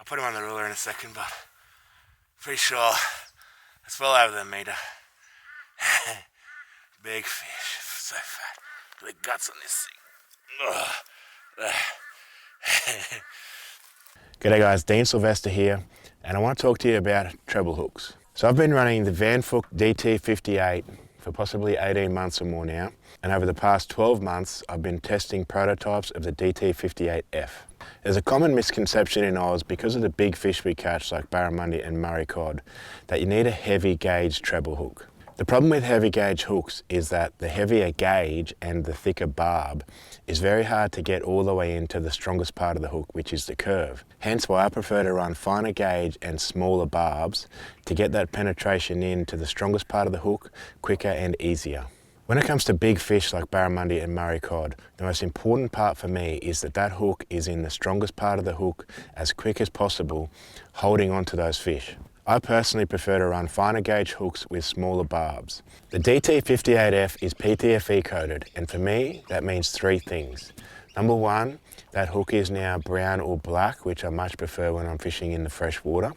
I'll put him on the ruler in a second, but pretty sure it's well over the meter. Big fish, so fat. The guts on this thing. G'day guys, Dean Silvester here, and I want to talk to you about treble hooks. So I've been running the Vanfook DT-58 for possibly 18 months or more now, and over the past 12 months I've been testing prototypes of the DT-58F. There's a common misconception in Oz, because of the big fish we catch like barramundi and Murray cod, that you need a heavy gauge treble hook. The problem with heavy gauge hooks is that the heavier gauge and the thicker barb is very hard to get all the way into the strongest part of the hook, which is the curve. Hence why I prefer to run finer gauge and smaller barbs to get that penetration into the strongest part of the hook quicker and easier. When it comes to big fish like barramundi and Murray cod, the most important part for me is that that hook is in the strongest part of the hook as quick as possible, holding on to those fish. I personally prefer to run finer gauge hooks with smaller barbs. The DT-58F is PTFE coated, and for me that means three things. Number one, that hook is now brown or black, which I much prefer when I'm fishing in the fresh water,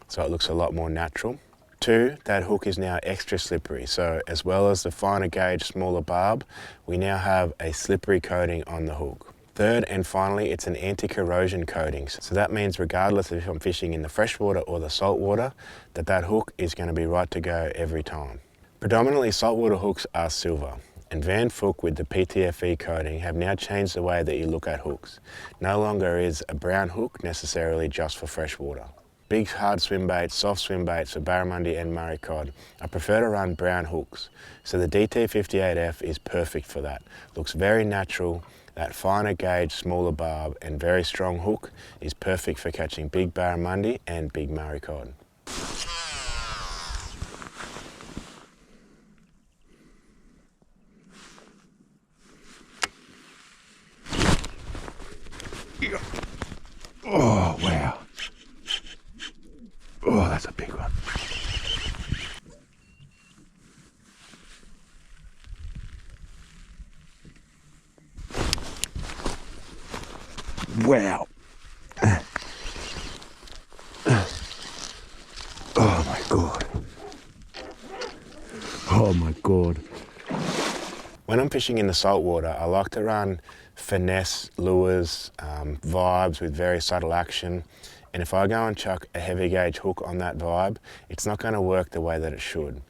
so it looks a lot more natural. Two, that hook is now extra slippery, so as well as the finer gauge smaller barb, we now have a slippery coating on the hook. Third and finally, it's an anti-corrosion coating. So that means regardless if I'm fishing in the freshwater or the saltwater, that hook is going to be right to go every time. Predominantly saltwater hooks are silver, and Vanfook with the PTFE coating have now changed the way that you look at hooks. No longer is a brown hook necessarily just for freshwater. Big hard swim baits, soft swim baits for barramundi and Murray cod, I prefer to run brown hooks. So the DT-58F is perfect for that. Looks very natural. That finer gauge, smaller barb and very strong hook is perfect for catching big barramundi and big Murray cod. Oh, wow. Oh, that's a big one. Wow. Oh my God. Oh my God. When I'm fishing in the saltwater, I like to run finesse lures, vibes with very subtle action. And if I go and chuck a heavy gauge hook on that vibe, it's not going to work the way that it should.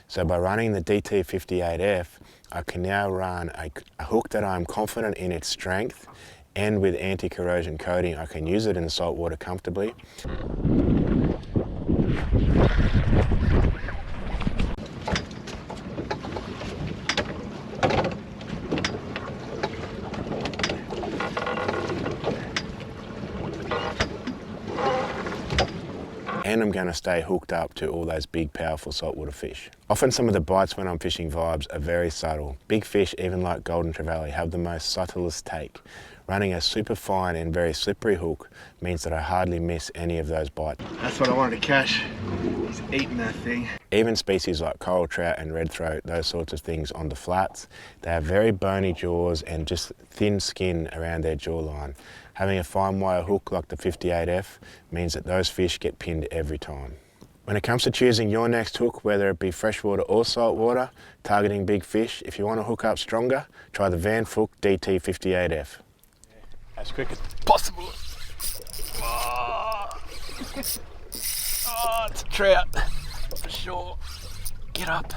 So by running the DT-58F, I can now run a hook that I'm confident in its strength, and with anti-corrosion coating I can use it in the saltwater comfortably. And I'm going to stay hooked up to all those big powerful saltwater fish. Often some of the bites when I'm fishing vibes are very subtle. Big fish, even like golden trevally, have the most subtlest take. Running a super fine and very slippery hook means that I hardly miss any of those bites. That's what I wanted to catch. He's eating that thing. Even species like coral trout and red throat, those sorts of things on the flats, they have very bony jaws and just thin skin around their jawline. Having a fine wire hook like the 58F means that those fish get pinned every time. When it comes to choosing your next hook, whether it be freshwater or saltwater, targeting big fish, if you want to hook up stronger, try the Vanfook DT-58F. As quick as possible. Oh, oh, it's a trout for sure. Get up.